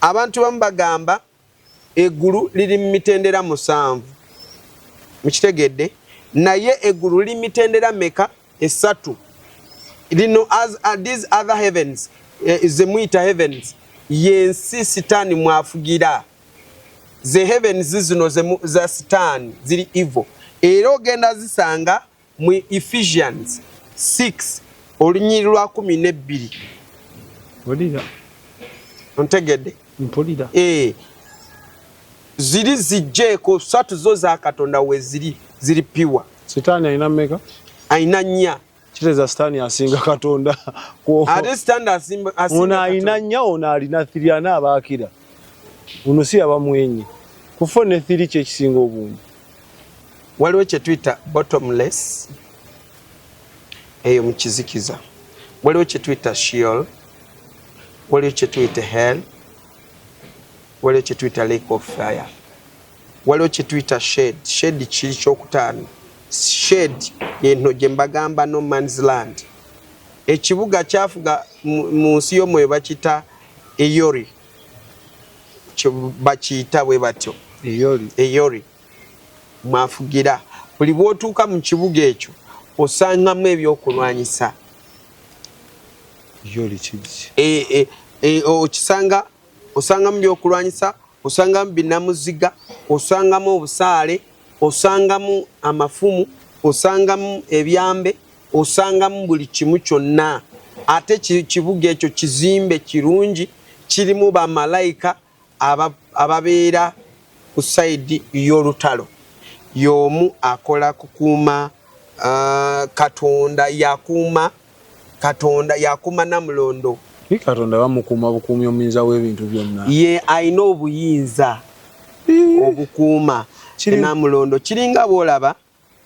abantu bamu bagamba eggulu liri mu mitendera 7 mukitegedde naye eggulu liri mitendera meka 3 lino as these other heavens zemuyita heavens yensi sitaani mwafugira ze heavens zino za sitaani ziri evil era ogenda zisanga mu Ephesians 6 olunyiri lwa 12 Olira. Ontegedde? Mpulira. Ziri zijjeeko 3 zo za Katonda we ziri piwa. Sitaani alina mmeka? Alina 4. Kireza sitaani asinga Katonda. Ate sitaani asinga ono alina 4 ono alina 3 ana abaakira. Ono si abamwenye. Kufone 3 kye kisinga obungi. Waliwo kye tuyita bottomless eyo mu kizikiza. Waliwo kye tuyita Sheol. Waliwo kye tuyita hell. Waliwo kye tuyita lake of fire. Waliwo kye tuyita shade. Shade kiri kyokutaano. Shade yeno gye mbagamba no man's land. Ekibuga kyafuga mu nsi y'omwoyo bakita Eyori. Bakiyita bwe batyo. Eyori. Mwafugira. Buli bw'otuuka mu kibuga ekyo osangamu ebyokulwanyisa. Eyori kiki? Osangamu byokulwanyisa, osangamu binamuziga, osangamu obusaale, osangamu amafumu, osangamu ebyambe, osangamu buli kimu kyonna. Ate kibuga ekyo kizimbe kirungi kirimu bamalayika ababeera ku sayidi y'olutalo. Y'omu akola kukuuma Katonda yakuuma Namulondo. Katonda bamukuuma bukuumi omuyinza w'ebintu byonna. Ye alina obuyinza obukuuma Namulondo. Kiringa bw'olaba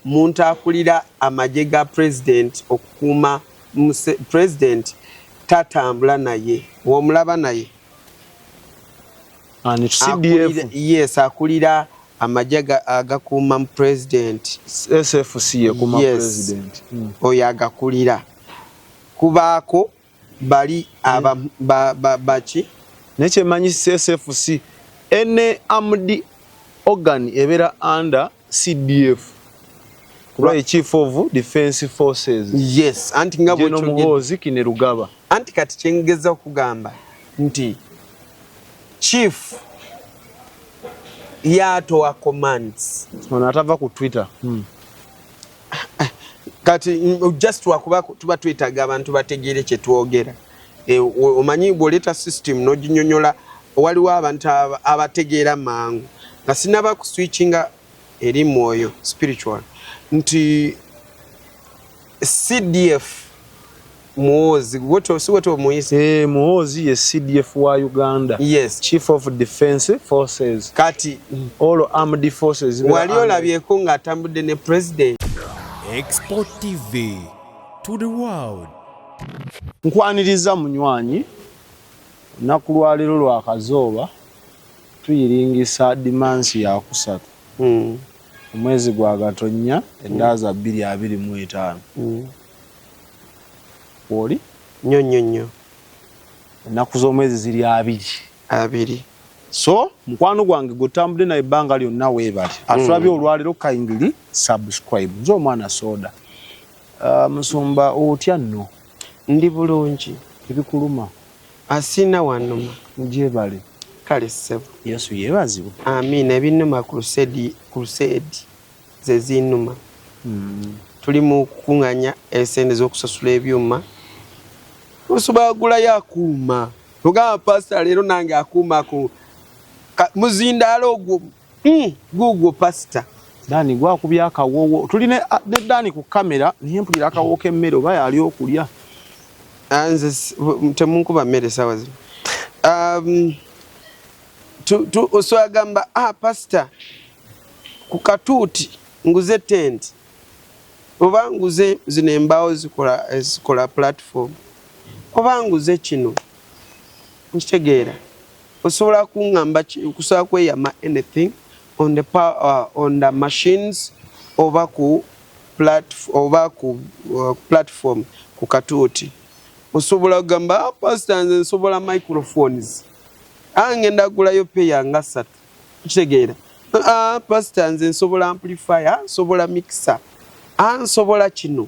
muntu akulira amagye ga president okukuuma president tatambula naye. W'omulaba naye? And CDF. Yes, akulira amagye agakuuma mu president. SFC yekuuma president. Oyo agakulira. Kubaako bali baki nekye manyi SFC ene armed organ ebera under CDF kuba chief of defense forces. Yes, anti ngabo Muhoozi kine Rugaba. Anti kati kyengeza okugamba nti chief yatoa commands. Ono atava ku Twitter. Kati just wakuba tuba twetaga abantu bategeere kye twogera. Omanyi bw'oleeta system n'oginyonyola waliwo abantu abategeera mangu nga sinaba kuswitchinga eri mwoyo spiritual nti CDF Muhoozi woto Muhoozi Muhoozi ye CDF wa Uganda. Yes, Chief of Defense Forces. Kati all armed forces. Wali olabyeko nga atambudde ne president. Export TV to the world. Nkwaniriza munywanyi naku lwaliro lwa kazooba tuyiringisa dimansi ya kusatu. Omwezi gwa Gatonnya endaaza 2025. Oli Nyonyonyo. Ennaku z'omwezi ziri 2. So mukwano gwange gotambudde na ebbanga lyonna weebali. Atulabye olwaliro kindly subscribe. Nze omwana soda. Musumba otya nno? Ndi bulungi. Ebikuluma? Asina wanuma. Mugyebale. Kale ssebo. Yesu yeebazibwa. Amiina. Ebinnuma crusade ze zinnuma. Tuli mu kukuŋŋanya esente z'okusasula ebyuma. Osobola kugulayo akuuma. Ogamba pasita leero nange akuuma ku muzindaalo ogwo. Gugwo pasita. Dani gwakubya akawoowo. Tuline ne Dani ku kamera niye mpulira akawoowo k'emmere oba yali okulya. Nze temunkuba mmere sawa zino. Osobola gamba pasita ku katuuti nguze tent oba nguze zino embaawo zikola platform oba nguze kino nkitegeera osobola kuŋŋamba okusobola kweyama anything on the machines oba ku platform ku katuuti osobola kugamba pasita nze nsobola microphones ngenda gulayo peya nga 3 kitegeera pastor nze nsobola amplifier nsobola mixer nsobola kino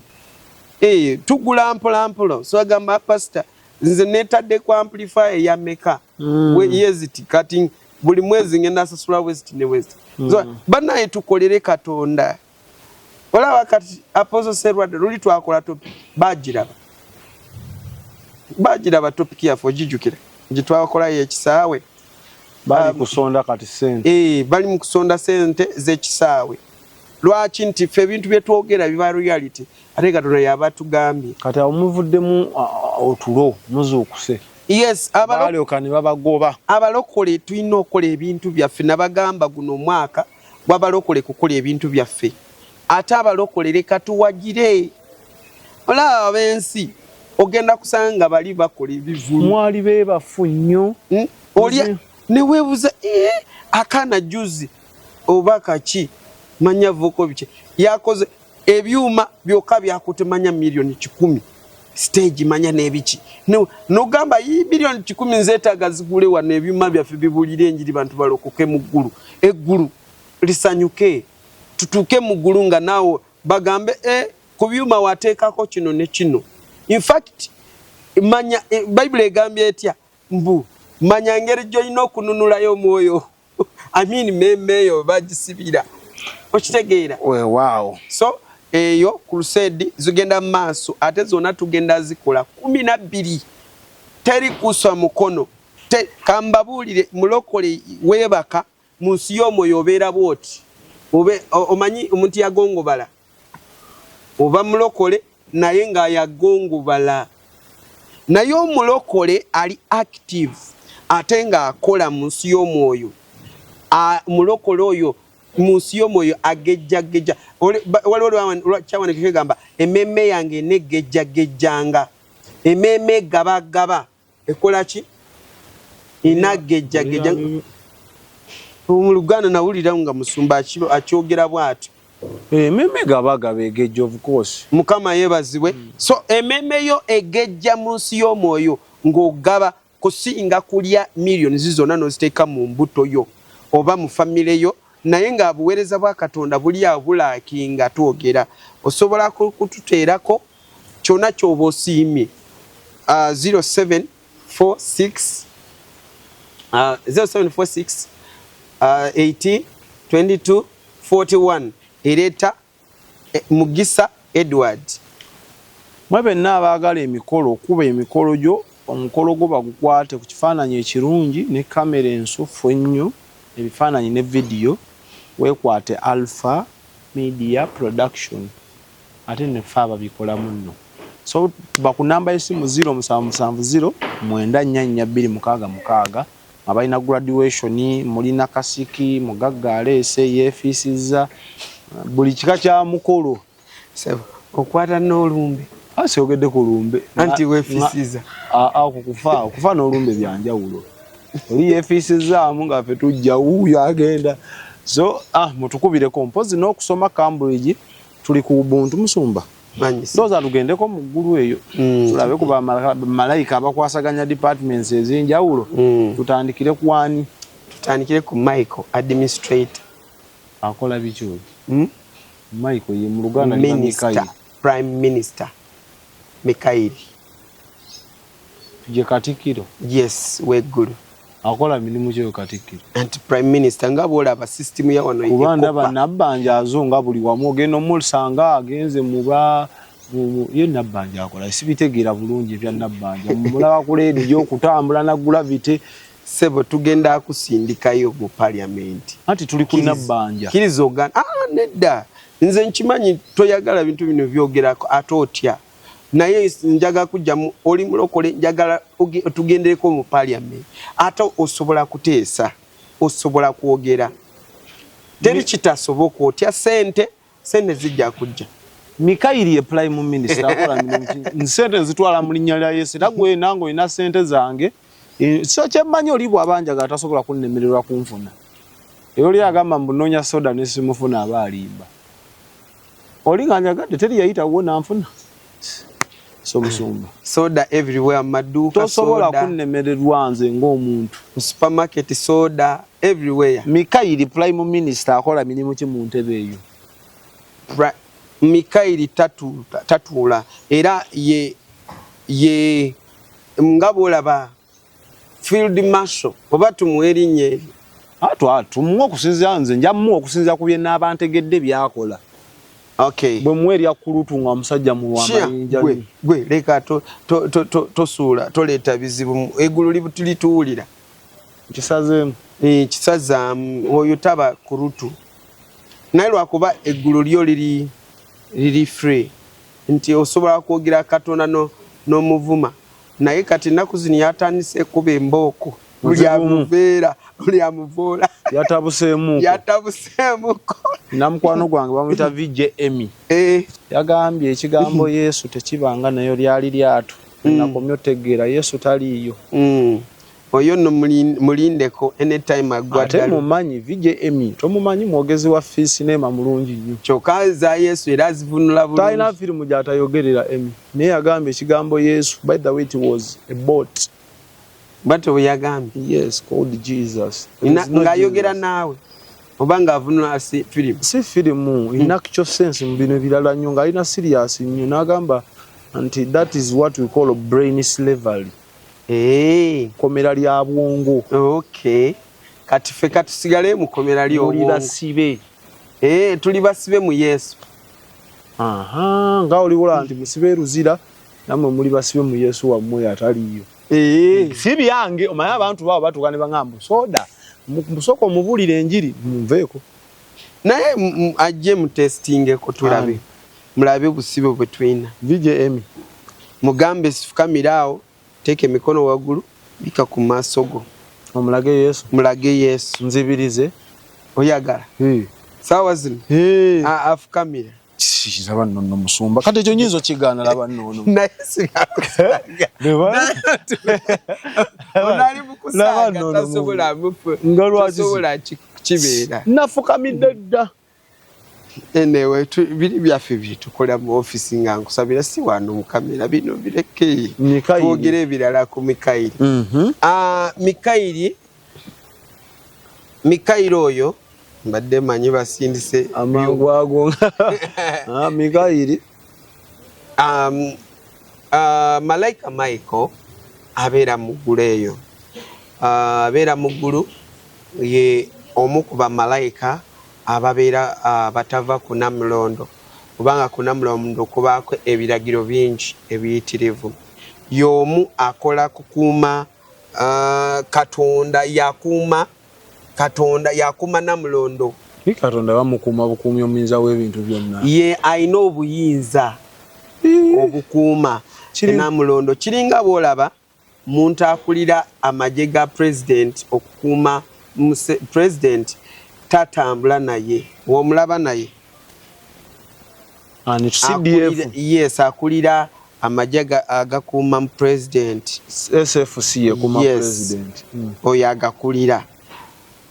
tugula mpolampola so agamba pastor nze netadde ku amplifier ya meka yeziti cutting buli mwezi ngenda sasula west ne west so banaye tukolere Katonda wala wakati Apostle Serwad luli twakola topic bagiraba topic yafo jijukira gitwakola yekisaawe bali kusonda kati sente bali mu kusonda sente z'ekisaawe lwaki nti ffe ebintu bye twogera biba reality ate Katonda yaba tugambye kati amuvuddemu otulo muzuukuse yes abalokani babagoba abalokole tulina okukola ebintu byaffe nabagamba guno omwaka gwabalokole kukola ebintu byaffe ate abalokole leka tuwagire olaba ab'ensi ogenda kusanga bali bakola ebivulu mwali bebafu nnyo olya neweebuza akaana juzi oba kaki manya voko biche yakoze ebyuma byokka byakutemanya milioni 10 stage manya nebiki no gamba yi milioni 10 nzetaga zigule wana ebyuma byaffe bibulire enjiri bantu balokoke mu ggulu eggulu lisanyuke tutuke mu ggulu nga nawo bagambe ku byuma wateekako kino ne kino in fact manya Bible egambye etya mbu manya ngeri gy'olina okununulayo omwoyo I mean memeyo bagisibira okitegeera wow so eyo crusade zigenda maaso ate zona tugenda zikola 12 teri kuswa mukono kambabulire mulokole webaka munsi y'omwoyo obeera bwoti omanyi omuntu yagongobala oba mulokole naye nga yagongobala naye omulokole ali active ate nga akola munsi y'omwoyo mulokole oyo munsi y'omwoyo agejjageja waliwo kyawanike kigamba ememe yange negejjagejjanga ememe gabagaba ekola ki inagejjageja mu Luganda nawulira nga musumba akyogera bw'ati ememe gabagaba egejja of course mukama yebazibwe so ememe yo egejja munsi y'omwoyo ng'ogaba kusinga kulya millions zizona noziteeka mu mbuto yo oba mu family yo naye nga buweereza bwa Katonda buli abulakinga twogera osobola kututeerako kyona kyoba osiimye 0746 80 22 41 ereta Mugisa Edward mwabenna abaagala emikolo okuba emikolo gyo omukolo gwo bagukwate ku kifaananyi ekirungi ne kamera ensufu ennyo ebifaananyi ne video wekwate Alpha Media Production ate ne faba bikola munno so bakunamba esimu 0770 944266 abalina graduation mulina kasiki mugaggale ese yefisiza buli kika kya mukolo sebo okwata n'olumbe asiogedde ku lumbe anti wefisiza okufa n'olumbe byanjawulo oli yefisiza nga ffe tujja uyo agenda so mutukubire kompozi n'okusoma Cambridge tuli ku Ubuntu musumba ndoza tugendeko mu ggulu eyo tulabe ku bamalayika abakwasaganya departments ezinjawulo tutandikire ku ani tutandikire ku Michael administrator akola bicho Michael ye mu Luganda minister prime minister Mikaeli je katikiro yes we good akola mirimu kyo katikiro anti prime minister ngabola aba system ya wano kubanda banabanja azonga buli wamu ogenda mulisanga agenze muba ye nabanja akola sibitegeera bulungi bya nabanja mulaba kuledi yo kutambula na gravity sebo tugenda akusindikayo mu parliament anti tuli ku nabanja kirizoga nedda nze nkimanyi toyagala bintu bino byogerako atotya naye njaga kujja oli mulokole njagala tugendereko mu parliament ate osobola kuteesa osobola kwogera teri kitasoboka otya sente zijja kujja Mikaeli ye prime minister akola sente zitwala mu linnya lya Yesu tagwe nango ina sente zange so kyemmanyi oli bw'abanjaga atasobola kunnemererwa kunfuna oli agamba mbunonya soda nesimufuna abalimba oli nganyagadde teri yayita wona nfuna so musumba soda everywhere maduka tosobola kunnemererwa nze ng'omuntu supermarket soda everywhere. Mikaili prime minister akola mirimu ki mu ntebe eyo? Mikaili tatula era ye ngabolaba field marshal oba tumuerinye tumuwa okusinzira nze njamuwa okusinzira ku bye n'abantegedde byakola. Okay. Bwe mweri akulutu nga musajja mu wamayinja gwe leka tosuula toleeta bizibu eggulu libutulituwulira kisazeemu kisazaamu oyo taba kurutu naye lwakuba eggulu lyo liri free nti osobola kwogera Katonda n'omuvuma naye kati ennaku zino yatandise kuba embooko buli amubeera buli amuvoola yatabuseemuko. Namukwano gwange bamuyita VJ Emmy yagambye ekigambo Yesu tekibanga nayo lyali lyato nakomyo tegeera Yesu taliiyo. Oyo no mulindeko anytime agwa ate mumanyi VJ Emmy tomumanyi mwogezi wa sinema mulungi nnyo kyokka za Yesu era azivunula bulungi talina firimu gy'atayogerera Emmy naye yagambye ekigambo Yesu. By the way, it was a boat. But we yagambye yes called Jesus ng'ayogera naawe oba ng'avunula si firimu in actual sense mu bino ebirala nnyo ng'alina serious nnyo n'agamba nti that is what we call brain slavery. Komera lya bwongo. Okay. Kati ffe katusigale mu komera ly'obwongo. Tuli basibe mu Yesu. Nga oliwola nti musibe ruzira namwe muli basibe mu Yesu wammwe ataliyo. Si byange omanyi abantu babo batuuka ne baŋŋamba soda musooka omubulira enjiri munveeko naye ajje mu testingeko tulabe mulabe busibe bwe tulina. VJ Emmy mugambe sifukamiraawo teeka emikono waggulu bika ku maaso go mulage Yesu nzibirize oyagala saawa zino afukamira laba nnono musumba kati ekyo nyinza okigaana laba nnono naye sigakusaaga onali mukusaaga tasobola kibeera nafukamidde dda. Anyway, biri byaffe byetukola mu office nga nkusabira si wano mu kamera bino bireke twogere ebirala ku Mikaili. Mikaili oyo mbadde manyi basindise amangu ago Mikaili Malaika Michael abeera mu ggulu eyo abeera mu ggulu ye omu ku bamalayika ababeera batava ku Namulondo kubanga ku Namulondo kubaako ebiragiro bingi ebiyitirivu. Y'omu akola kukuuma Katonda yakuuma Namulondo. Katonda bamukuuma bukuumi omuyinza w'ebintu byonna. Ye alina obuyinza obukuuma Namulondo. Kiringa bw'olaba muntu akulira amagye ga president okukuuma president tatambula naye womulaba naye CDF yes akulira amagye agakuuma mu president SFC yekuma president oyo agakulira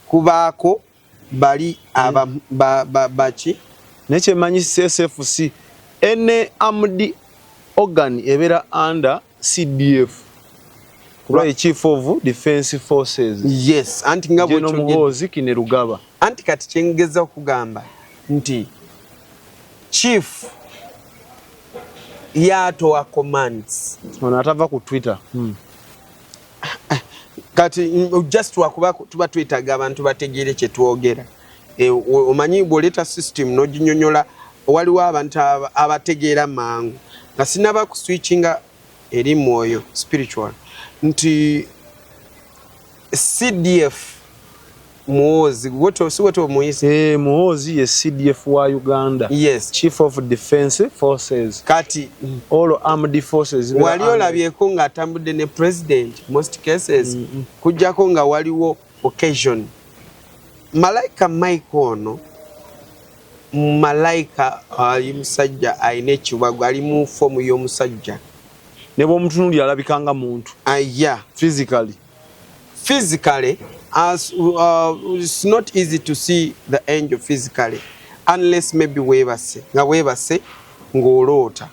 kubaako bali baki nekyemanyi SFC ene amdi organ ebera under CDF kuba chief of defense forces. Yes, anti nga bwe muhozi kinerugaba. Anti kati kyengeza okugamba nti chief yato commands. Ono atava ku Twitter. Kati just wakuba tuba twetaga abantu bategeere kye twogera. Omanyi boleta system no ginyonyola waliwo abantu abategeera mangu. Nga sinaba ku switchinga eri mwoyo spiritual. Nti CDF Muhozi woto Moise Muhozi ye CDF wa Uganda. Yes, Chief of Defense Forces. Kati all armed forces. Waliyo labyeko nga atambudde ne president most cases kujjako nga waliwo occasion. Malaika Michael ono malaika ali musajja ayina ekiwago ali mu fomu y'omusajja. Nebo omutunuli alabikanga muntu. Yeah. Physically, as it's not easy to see the angel physically unless maybe webase ng'olota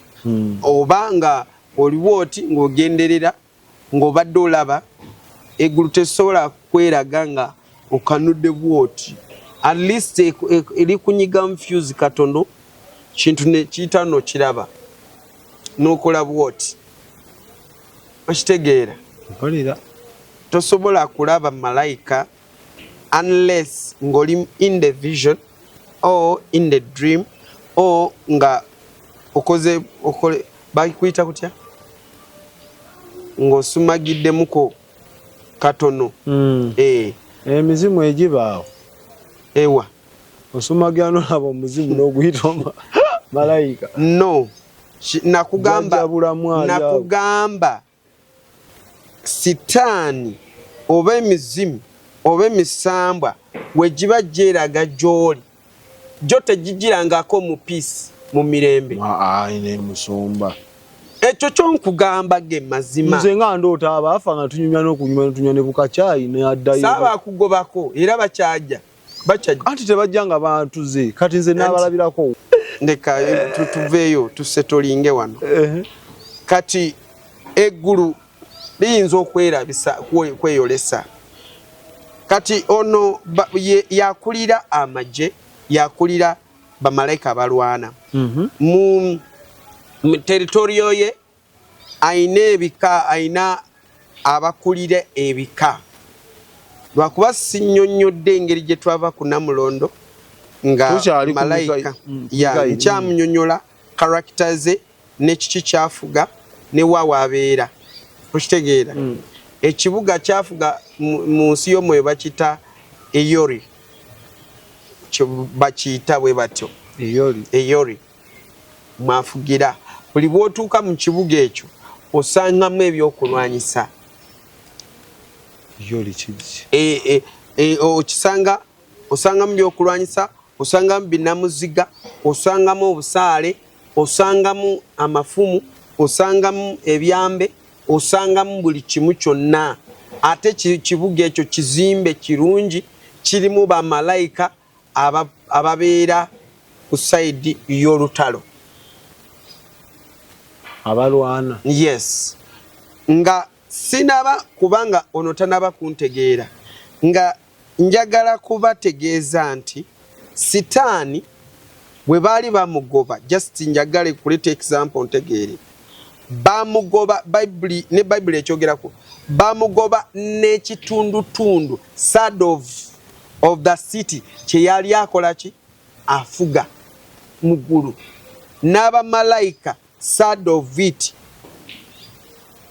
oba nga oliwo oti ng'ogenderera ng'obadde olaba eggulu tesobola kweraga nga okanudde bwoti at least eri kunyiga mu fuse katono kintu ne kiyita n'okiraba n'okola bwoti okitegeera tosobola kulaba malayika unless ng'oli in the vision or in the dream or nga okole bakuyita kutya ng'osumagiddemuko katono emizimu egibaawo ewa osumagira n'olaba omuzimu n'oguyita malayika no nakugamba sitaani oba emizimu oba emisambwa wegiba gyeraga gy'oli gyo tegigirangako mu piisi mu mirembe musumba ekyo kyonkugamba ge mazima nze nga ndoota abaafa nga tunyumya n'okunyuma tunywa ne bukacaayi neaddayo saaba kugobako era bakyajja anti tebajja nga bantuze kati nze n'abalabirako ndeka tuveeyo tusetolinge wano kati eggulu liyinza okwerabisa kweyolesa kati ono yakulira amagye yakulira bamalayika abalwana mu territorio ye ayina ebika ayina abakulira ebika lwakuba sinnyonnyodde engeri gye twava ku Namulondo nga malayika nkyamunyonnyola karakita ze n'ekiki kyafuga ne waawa abeera okitegeera ekibuga kyafuga mu nsi y'omwoyo bakiyita eyori bakiyita bwe batyo eyori mwafugira buli bw'otuuka mu kibuga ekyo osangamu ebyokulwanyisa osangamu byokulwanyisa osangamu binamuziga osangamu obusaale osangamu amafumu osangamu ebyambe osangamu buli kimu kyonna ate kibuga ekyo kizimbe kirungi kirimu bamalayika ababeera ku sayidi y'olutalo abalwana yes nga sinaba kubanga ono tanaba kuntegeera nga njagala kubategeeza nti sitaani bwe baali bamugoba just njagala kuleta example ntegeere bamugoba bayibuli ne bayibuli ekyogerako bamugoba n'ekitundutundu third of the city kye yali akola ki afuga mu ggulu n'abamalayika third of it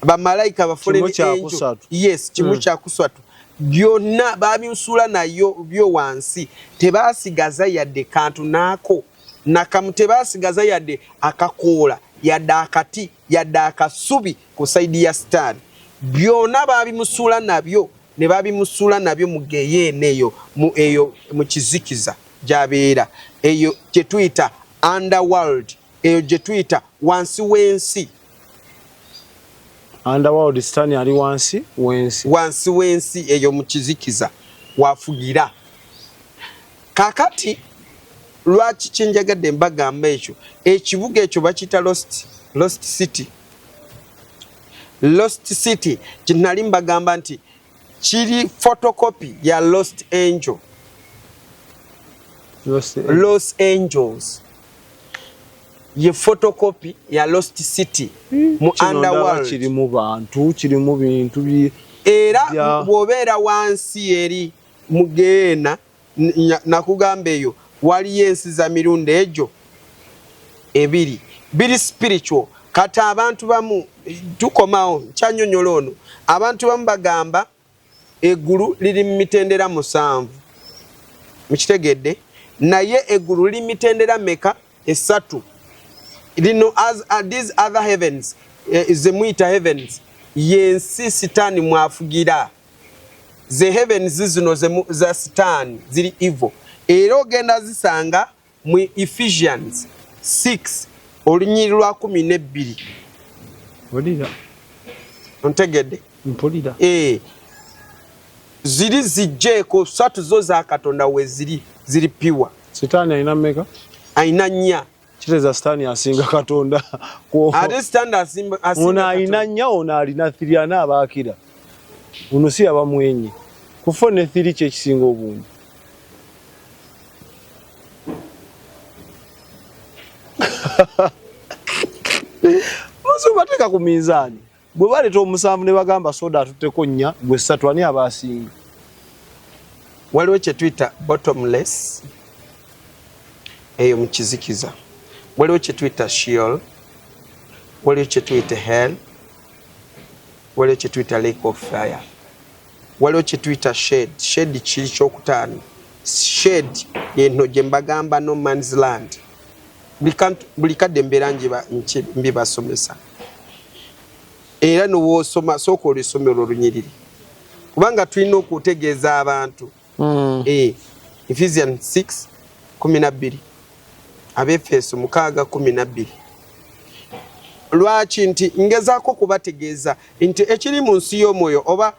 bamalayika bafuleni enjo yes kimu kyakusatu byonna babinsula nayo byo wansi tebasigaza yadde kantu naako nakamu tebasigaza yadde akakoola yadde akati yadde akasubi ku saidi ya star byonna babimusula nabyo ne babimusula nabyo mu geyeene eyo mu kizikiza gyabeera eyo gye tuyita underworld eyo gye tuyita wansi w'ensi underworld sitani ali wansi w'ensi eyo mu kizikiza wafugira kakati lwaki kyenjagadde mbagamba ekyo ekibuga ekyo bakiyita lost city kinali mbagamba nti kiri photocopy ya lost angels ye photocopy ya lost city mu underworld kirimu bantu kirimu bintu era bwobeera wansi eri mugeena nakugamba eyo waliyo ensi za mirundi egyo ebiri biri spiritual kati abantu bamu tukomawo kyanyonyola ono abantu bamu bagamba eggulu liri mu mitendera 7 mukitegedde naye eggulu liri mitendera meka 3 lino these other heavens zemuyita heavens yensi sitaani mwafugira ze heavens zino za sitaani ziri evil era ogenda zisanga mu Ephesians 6 olunyiri lwa 12 olira ontegedde mpulira ziri zijjeeko 3 zo za Katonda we ziri piwa sitaani alina meka alina 4 Kireza Sitaani asinga Katonda. Ate Sitaani asinga ono alina nnya, ono alina 3 ana abaakira. Ono si abamwenye. Kufo ne 3 kye kisinga obungi. Musu bateka ku minzaani. Bwe baleeta omusanvu ne bagamba soda atutteko nnya, gwe 3 ani abaasinga. Waliwo kye tuyita bottomless eyo mu kizikiza. Waliwo kye tuyita Sheol, waliwo kye tuyita hell, waliwo kye tuyita lake of fire, waliwo kye tuyita shade. Shade kiri kyokutaano. Shade yeno gye mbagamba no man's land. Buli kadde mbeera mbibasomesa. Era nowoosoma sooka olusomero olunyiriri. Kubanga tulina okutegeeza abantu. Ephesians 6:12. Abefeso 6:12. Lwaki nti ngezaako kubategeeza nti ekiri mu nsi y'omwoyo oba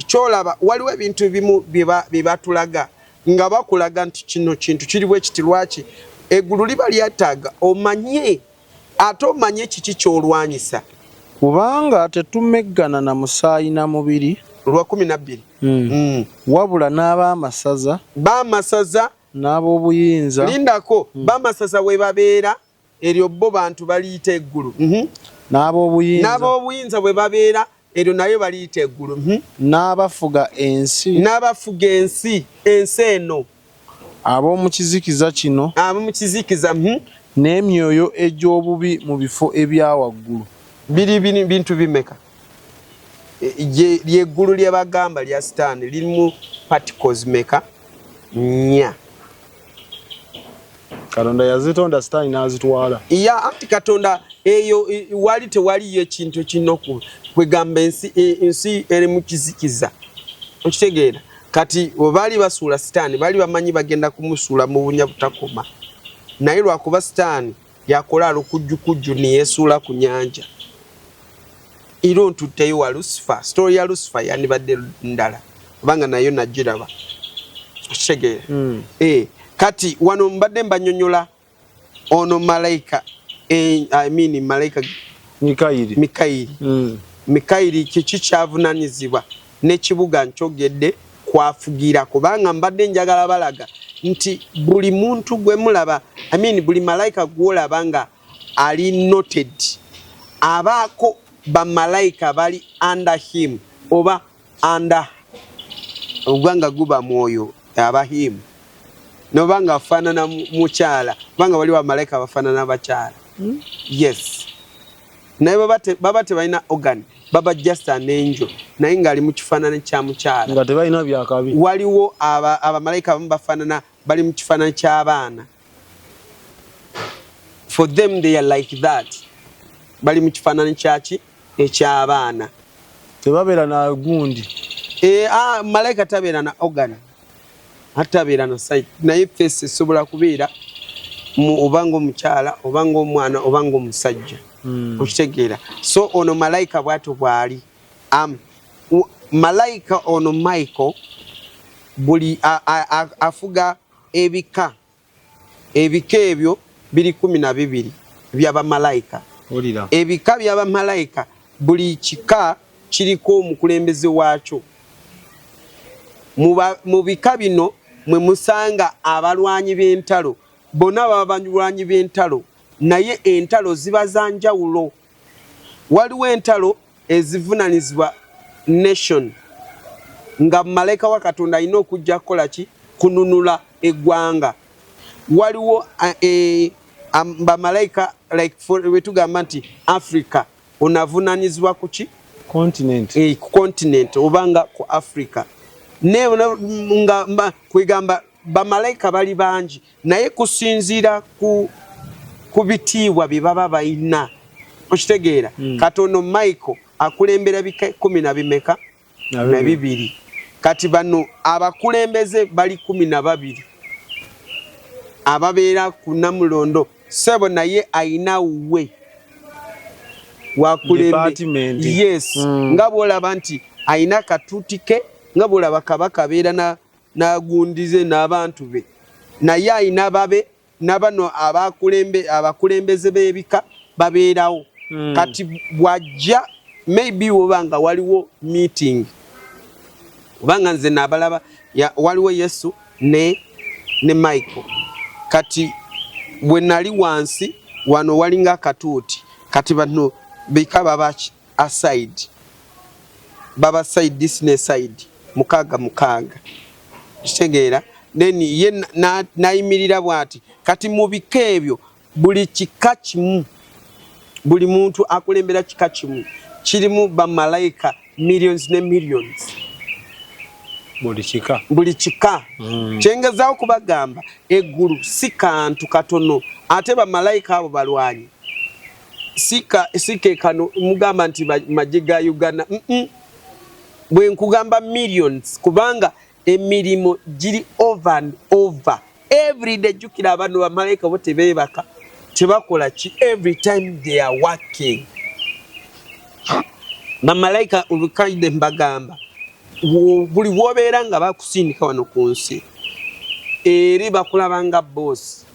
kyolaba waliwo ebintu ebimu bye batulaga nga bakulaga nti kino kintu kiriwo ekiti. Lwaki eggulu liba lyetaaga omanye ate omanye kiki kyolwanyisa. Kubanga tetumeggana na musaayi na mubiri. Lwa 12. Wabula n'ab'amasaza. B'amasaza n'ab'obuyinza. Lindako b'amasaza we babeera eryo bo bantu baliyita eggulu. N'ab'obuyinza bwe babeera eryo nayo baliyita eggulu. N'abafuga ensi. N'abafuga ensi eno. Ab'omu kizikiza kino. Ab'omu kizikiza. N'emyoyo egy'obubi mu bifo ebya waggulu. Biri bintu bimeka. Lyeggulu lye bagamba lya Sitaani lirimu particles meka? 4. Katonda yazitonda Sitaani n'azitwala. Ati Katonda eyo wali tewaliyo ekintu kino kwegamba ensi eri mu kizikiza. Okitegeera kati baali basuula Sitaani baali bamanyi bagenda kumusuula mu bunya butakoma. Naye lwakuba Sitaani yakola alukujjukujju ne yeesuula ku nnyanja. Iro ntutteyo wa Lucifer. Story ya Lucifer yandibadde ndala kubanga nayo nagiraba. Okitegeera. Kati wano mbadde mbanyonyola ono malayika malayika Mikayiri. Mikayiri kiki kyavunanyizibwa n'ekibuga nkyogedde kwafugira kubanga mbadde njagala balaga nti buli muntu gwe mulaba buli malayika gwolaba nga ali noted abaako bamalayika bali under him oba under ogwanga guba mwoyo aba him nobanga afaanana mukyala kubanga wali bamalayika bafaanana bakyala. Yes. Naye baba tebalina organ baba just an angel naye ngaali mu kifaananyi kya mukyala nga tebalina byakabi. Waliwo abamalayika abamu bafaanana bali mu kifaananyi ky'abaana. For them they are like that. Bali mu kifaananyi kyaki eky'abaana. Tebabeera na gundi. Malayika tabeera na organ. Atabeera na sight. Naye face esobola kubeera obanga omukyala obanga omwana obanga omusajja. Okitegeera. So ono malayika bw'atyo bw'ali. Malayika ono Michael buli afuga ebika ebyo biri 12 by'abamalayika. Ebika by'abamalayika buli kika kiriko omukulembeze waakyo. Mu bika bino mwe musanga abalwanyi b'entalo. Bonna baba balwanyi b'entalo naye entalo ziba za njawulo. Waliwo entalo ezivunanyizibwa nation nga malayika wa Katonda alina okujja kukola ki? Kununula eggwanga. Waliwo bamalayika like wetugamba nti Africa onavunanyizibwa ku ki? Continent. Continent obanga ku Africa. Nga kwegamba bamalayika bali bangi naye kusinziira ku bitiibwa bye baba balina. Okitegeera. Katono Michael akulembera bika 12 na 2. Kati bano abakulembeze bali 12 ababeera ku Namulondo. Sebo naye ayina we wakulembe. Yes. Nga bwolaba nti ayina katutike nga bwolaba kabaka beera na gundize n'abantu be naye ayina babe nabano abakulembeze b'ebika babeerawo. Kati bwajja maybe wobanga waliwo meeting obanga nze nabalaba waliwo Yesu ne Michael. Kati bwe nali wansi wano walinga akatuuti kati bano bika baba aside baba side this ne side mukaaga kitegeera then ye nayimirira bwati kati mu bika ebyo buli kika kimu buli muntu akulembera kika kimu kirimu bamalayika millions ne millions buli kika kyengezaawo kubagamba eggulu si kantu katono ate bamalayika abo balwanyi sike kano mugamba nti majiga Uganda bwe nkugamba millions kubanga emirimu giri over and over every day. Jukira abantu bamalayika bo tebeebaka tebakola ki every time they are working. Bamalayika olukaide mbagamba buli wobeera nga bakusindika wano ku nsi eri bakulabanga boss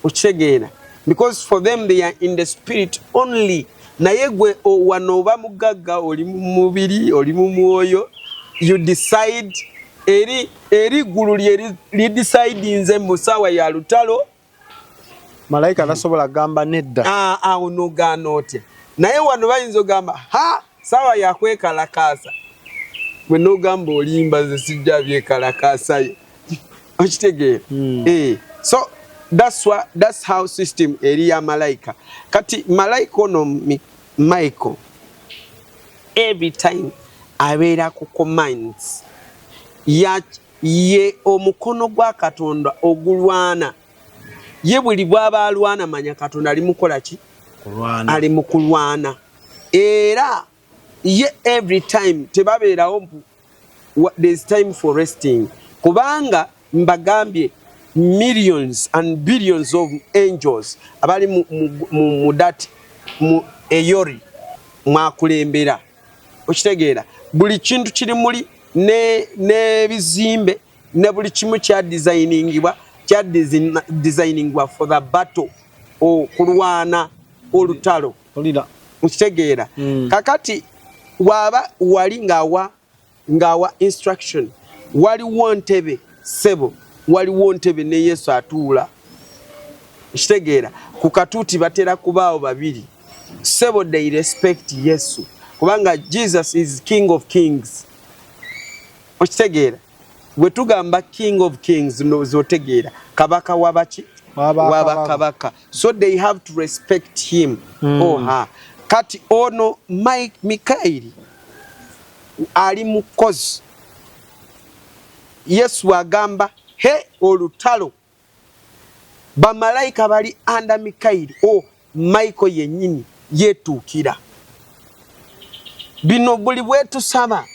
okitegeera because for them they are in the spirit only. Naye gwe wano oba mugagga oli mu mubiri oli mu mwoyo you decide eri gulu li decide nze musawa ya lutalo malayika nasobola gamba nedda ono gano otya naye wano bayinza gamba sawa ya kwekalakasa bwe no gamba olimba ze sijja byekalakasa okitegeera so that's how system eri ya malayika. Kati malayika ono Michael every time abeera ku commands ye omukono gwa Katonda ogulwana ye buli bwaba alwana manya Katonda ali mukola ki kulwana ali mukulwana era ye every time tebabeerawo there's time for resting kubanga mbagambye millions and billions of angels abali mu that mu eyori mwakulembera okitegeera buli kintu kiri muli ne bizimbe ne buli kimu kya designingwa for the battle kulwana olutalo okitegeera kakati waba wali ngawa instruction waliwo ntebe sebo waliwo ntebe ne Yesu atuula okitegeera ku katuuti batera kubaawo babiri sebo they respect Yesu kubanga Jesus is King of Kings okitegeera bwe tugamba King of Kings zotegeera kabaka wabaki wabakabaka so they have to respect him or her. Kati ono Mikaeli ali mukozi Yesu agamba olutalo bamalayika bali anda Mikaeli Michael yennyini yetuukira bino buli bwetusaba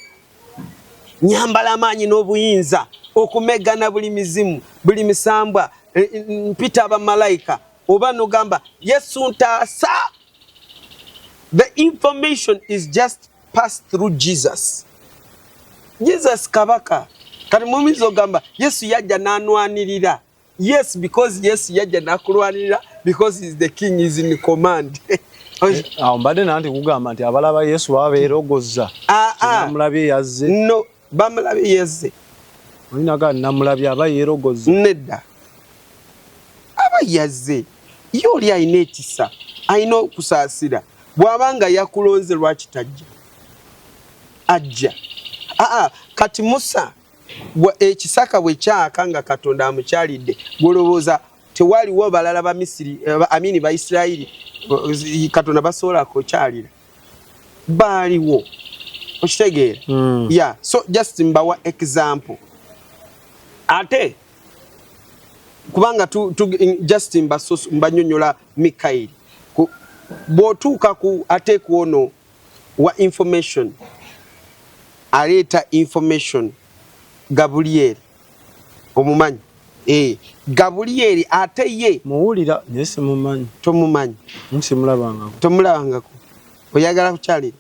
nyambala amaanyi n'obuyinza okumegana buli mizimu buli misambwa mpita bamalayika oba nogamba Yesu ntaasa the information is just passed through Jesus kabaka kati mumizo gamba Yesu yajja nanwanirira yes because Yesu yajja nakulwanirira because he is the king is in command mbadde nanti kugamba nti abalaba Yesu babeerogozza namulabye yazze no bamulabye yazze olinaga namulabye aba yeerogozza nedda aba yazze yoli ayina ekisa ayina okusaasira bw'abanga yakulonze lwaki tajja ajja kati Musa ekisaka bwe kyaka nga Katonda amukyalidde golowooza tewaliwo balala ba Misiri amini ba Isirayiri Katonda basobola kukyalira baaliwo okitegeera yeah so just mbawa example ate kubanga just mbanyonyola Mikaeli bw'otuuka ku ate kuono wa information aleeta information Gabriel omumanyi Gabriel ate ye muwulira nese mumanyi tomumanyi nsimulabangako tomulabangako oyagala kukyalira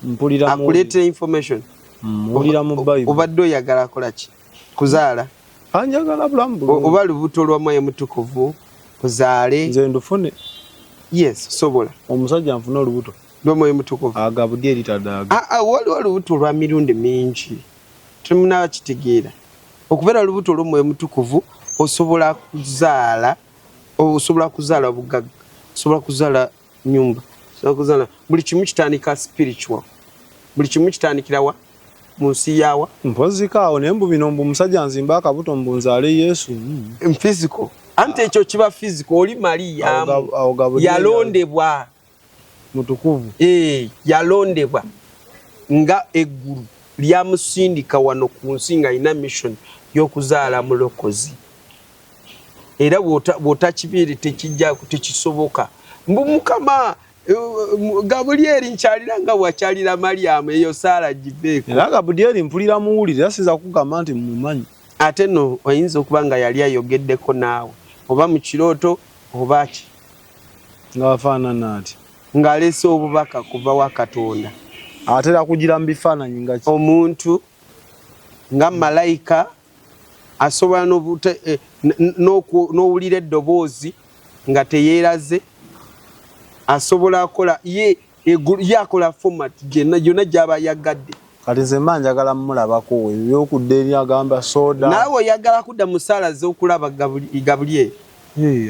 mpulira akuleetera information muwulira mu Bible obadde oyagala akola ki kuzaala Anjagala bulamu bulungi. Oba lubuto lwa Mwoyo Mutukuvu kuzaale. Nze ndufune. Yes, sobola. Omusajja nfuna olubuto. Lwa Mwoyo Mutukuvu. Agabudde eritadaaga. Waliwo olubuto lwa mirundi mingi. Temunaba kitegeera. Okubeera olubuto lw'Omwoyo Mutukuvu osobola kuzaala bugagga, osobola kuzaala nyumba, osobola kuzaala buli kimu kitandika spiritual. Buli kimu kitandikirawa mu nsi yawa. Mpozikaawo naye mbu bino mbu musajja nzimba akabuto mbu nzaale Yesu. Physical. Ante ekyo kiba physical. Oli Maria yalondebwa mutukuvu. Yalondebwa nga eggulu lyamusindika wano ku nsi nga alina mission y'okuzaala mulokozi. Era bw'otakibiri tekisoboka. Mbu Mukama Gabulyeri nkyalira nga bwakyalira Mariamu eyo Saala giveeko. Era Gabulyeri mpulira muwulire asiza kugamba nti mumumanyi. Ate no oyinza okuba nga yali ayogeddeko naawe oba mu kirooto oba ki nga wafaanana ati ng'aleese obubaka kuva wa Katonda. Atera kugira mu bifaananyi nga ki? Omuntu nga malayika asobola n'owulira eddoboozi nga teyeeraze, asobola akola ye akola format yonna gy'aba yagadde. Kati nze mba njagala mmulabako ebyokudda eri agamba soda. Naawe oyagala kudda mu ssaala z'okulaba Gabulyeri.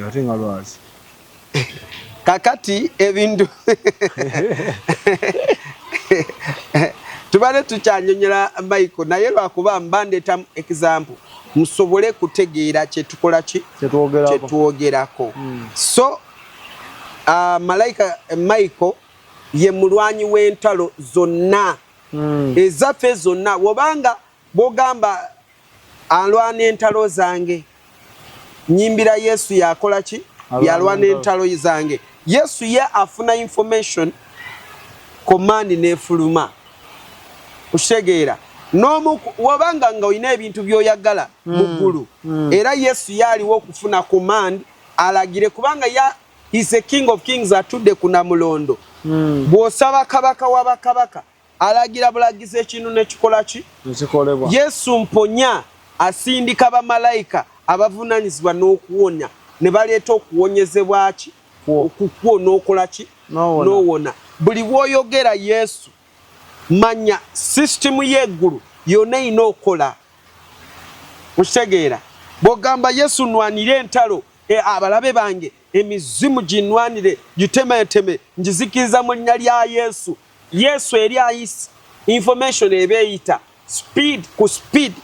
Ate nga lwazi. Kakati ebintu tubale tukyanyonyola Michael naye lwakuba mba ndeeta example musobole kutegeera kyetukola ki kyetwogerako. So malayika Michael ye mulwanyi w'entalo zonna ezaffe zonna. Wobanga bogamba alwana entalo zange, nyimbira Yesu yakola ki? Yalwana entalo zange. Yesu ye afuna information, command nefuluma. Okitegeera wobanga nga olina ebintu by'oyagala mu ggulu era Yesu yaaliwo okufuna command alagire, kubanga is a king of kings atudde ku Namulondo. Bw'osaba kabaka w'abakabaka alagira bulagize ekintu nekikola ki? Yesu mponya asindika bamalayika abavunaanyizibwa n'okuwonya ne baleeta okuwonyezebwa ki? Okukwo n'okola ki? N'owona. Buli bw'oyogera Yesu manya system y'eggulu yonna ina okola. Okitegeera bw'ogamba Yesu nwanire entalo abalabe bange emizimu ginwanire gitemeteme njizikiriza mu linnya lya Yesu. Yesu eri ayisa information ebeeyita speed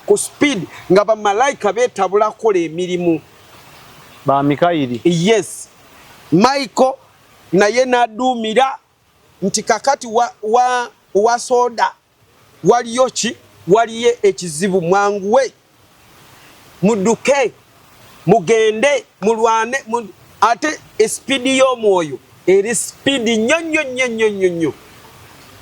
ku speed nga bamalayika beetabula kukola emirimu. Ba Mikayiri. Yes. Michael naye n'adduumira nti kakati wa soda waliyo ki? Waliyo ekizibu, mwanguwe mudduke mugende mulwane. Ate espeedi y'omwoyo eri speedi nnyo.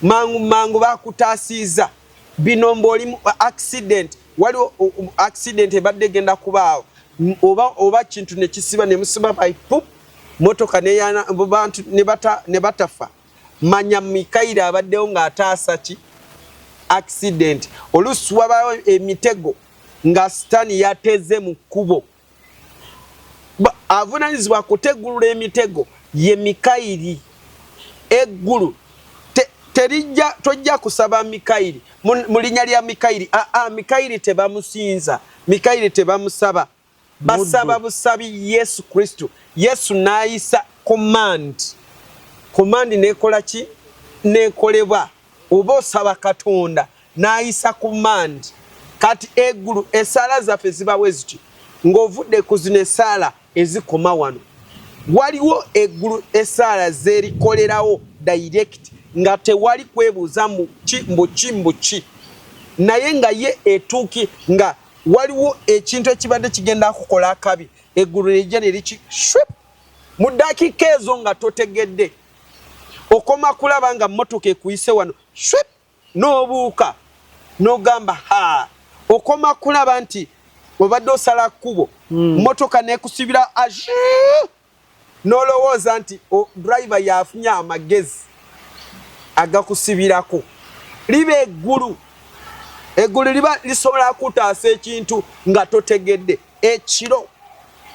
Mangu bakutaasiiza bino mboli mu accident. Waliwo accident ebadde genda kubaawo oba kintu ne kisiba ne musiba pipe motoka neyana bantu ne batafa. Manya Mikayiri abaddewo ng'ataasa ki? Accident. Oluusi wabaawo emitego nga Sitaani yateze mu kkubo. Avunaanyizibwa kutegulula emitego ye Mikayiri. Eggulu tojja kusaba Mikayiri mu linnya lya Mikayiri. Mikayiri tebamusinza, Mikayiri tebamusaba, basaba busabi Yesu Kristo. Yesu n'ayisa command nekola ki? Nekolebwa. Oba osaba Katonda n'ayisa command. Kati eggulu esaala zaffe zibawe ziti ng'ovudde ku zino esaala ezikoma wano. Waliwo eggulu esaala zeerikolerawo direct nga tewali kwebuuza mbuki naye nga ye etuuki nga waliwo ekintu ekibadde kigenda kukola akabi eggulu lijja ne liki mu ddakiika ezo nga totegedde okoma kulaba nga mmotoka ekuyise wano n'obuuka n'ogamba okoma kulaba nti obadde osala kkubo mmotoka nekusibira n'olowooza nti driver yafunye amagezi agakusibirako. Liba eggulu eggulu liba lisobola kutaasa ekintu nga totegedde. Ekiro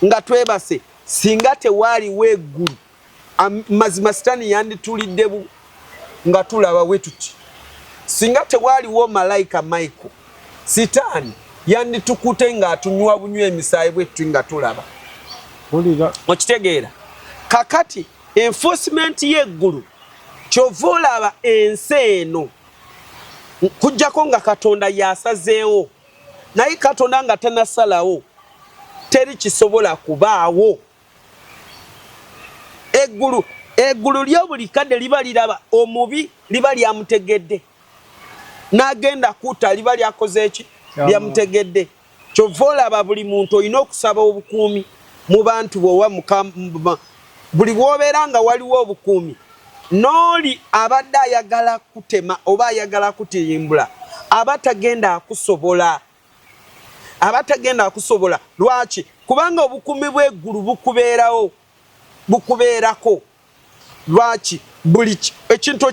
nga twebase singa tewaaliwo eggulu mazima sitaani yanditulidde nga tulaba bwe tuti. Singa tewaaliwo malayika Michael, sitaani yanditukute ng'atunywa bunywa emisaayi bwettu nga tulaba. Okitegeera? Kakati enforcement y'eggulu kyova olaba ensi eno kujjako nga Katonda yasazeewo, naye Katonda nga tanasalawo teri kisobola kubaawo. Eggulu lyo buli kadde liba liraba omubi liba lyamutegedde, n'agenda kutta liba lyakoze eki lyamutegedde. Kyova olaba buli muntu olina okusaba obukuumi mu bantu bowa buli bw'obeera nga waliwo obukuumi. N'oli abadde ayagala kutema oba ayagala kutirimbula aba tagenda akusobola. Lwaki? Kubanga obukuumi bw'eggulu bukubeerako. Lwaki? Buli ekintu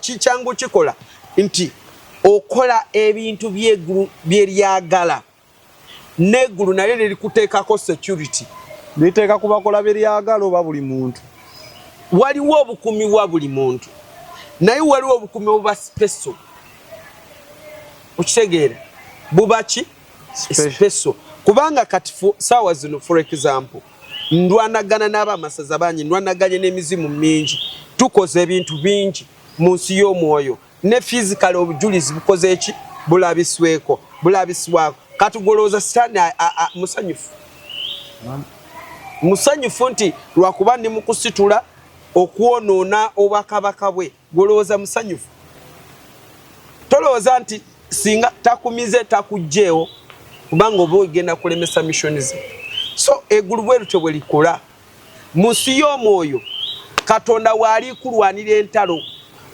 kikyangu kikola nti okola ebintu by'eggulu byeryagala, n'eggulu nalyo lirikuteekako security. Liteeka kubakola byeryagala oba buli muntu. Waliwo obukuumi bwa buli muntu, naye waliwo obukuumi obuba special. Okitegeera? Buba ki? Special. Kubanga kati saawa zino for example ndwanagana n'abamasaza bangi, ndwanaganye n'emizimu mingi, tukoze ebintu bingi mu nsi y'omwoyo, ne physical obujulizi bukoze eki? Bulabiswako. Katugolooza sitaani musanyufu nti lwakuba ndi mu kusitula okwonoona obwakabaka bwe. Golowooza musanyufu? Tolowooza nti singa takumize takugjeewo kubanga oba ogenda kulemesa missioni ze. So eggulu bwe lutyo bwe likola mu nsi y'omwoyo. Katonda waali kulwanira entalo,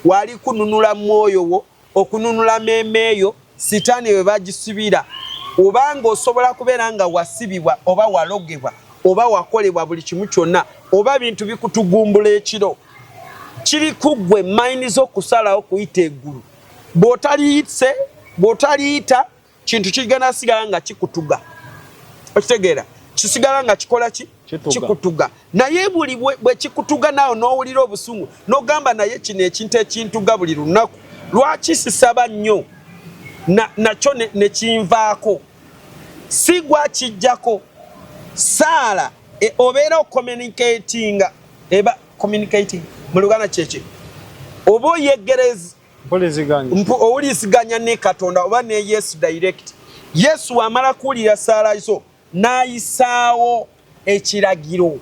waali kununula mwoyo wo, okununula meemeeyo sitaani bwe bagisibira, obanga osobola kubeera nga wasibibwa oba walogebwa oba wakolebwa buli kimu kyonna oba bintu bikutugumbula ekiro, kiri kuggwe mayini z'okusalawo kuyita eggulu. Bw'otaliyita kintu kigenda sigala nga kikutuga. Okitegeera? Kisigala nga kikola ki? Kikutuga. Naye buli bwe kikutuga naawe n'owulira obusungu n'ogamba naye kino ekintu ekintuga buli lunaku, lwaki sisaba nnyo nakyo ne kinvaako? Si gwa kijjako. Saala obeera ocommunicatinga communicating mu Luganda kyeki? Oba oyegereza owuliziganya ne Katonda oba ne Yesu direct. Yesu amala kuwulira saala zo n'ayisaawo ekiragiro.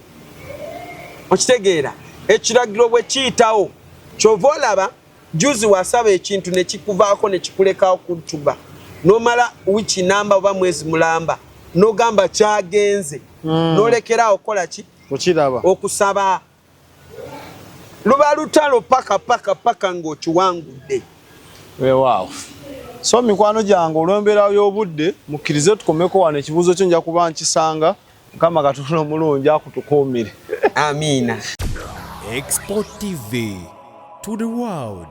Okitegeera? Ekiragiro bwe kiyitawo kyova olaba juzi wasaba ekintu ne kikuvaako ne kikulekawo kutuba, n'omala wiki namba oba mwezi mulamba n'ogamba kyagenze, n'olekerawo kola ki? Okusaba. Luba lutalo paka ng'okiwangudde. Weewaawo. So mikwano gyange olw'embeera y'obudde mukkirize tukomeko wano ekibuuzo kyo nja kuba nkisanga. Mukama Katonda omulungi akutukuumire. Amiina. Export TV to the world.